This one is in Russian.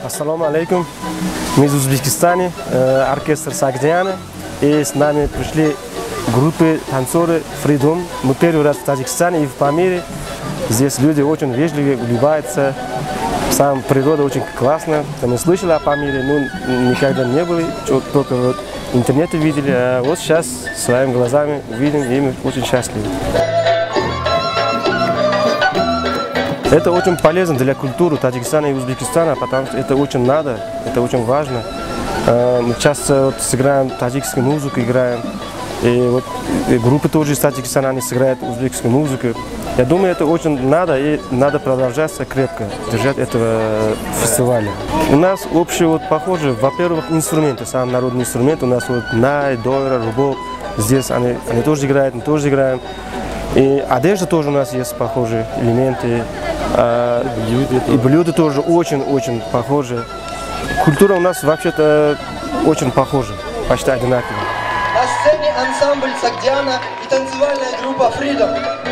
Ассаламу алейкум. Мы из Узбекистана, оркестр Сагдиана. И с нами пришли группы танцоры Freedom. Мы первый раз в Таджикистане и в Памире. Здесь люди очень вежливые, улыбаются. Сам природа очень классная. Мы слышали о Памире, но никогда не были. Только вот в интернете видели. А вот сейчас своими глазами видим, и мы очень счастливы. Это очень полезно для культуры Таджикистана и Узбекистана, потому что это очень надо, это очень важно. Мы часто вот сыграем таджикскую музыку, играем. И вот и группы тоже из Таджикистана, они сыграют узбекскую музыку. Я думаю, это очень надо, и надо продолжаться крепко, держать этого фестиваля. У нас общие вот похожи, во-первых, инструменты, сам народный инструмент. У нас вот най, дойра, рубок. Здесь они тоже играют, мы тоже играем. И одежда тоже у нас есть похожие элементы. И блюда тоже очень-очень похожи. Культура у нас вообще-то очень похожа, почти одинаковая. На сцене ансамбль Сагдиана и танцевальная группа Freedom.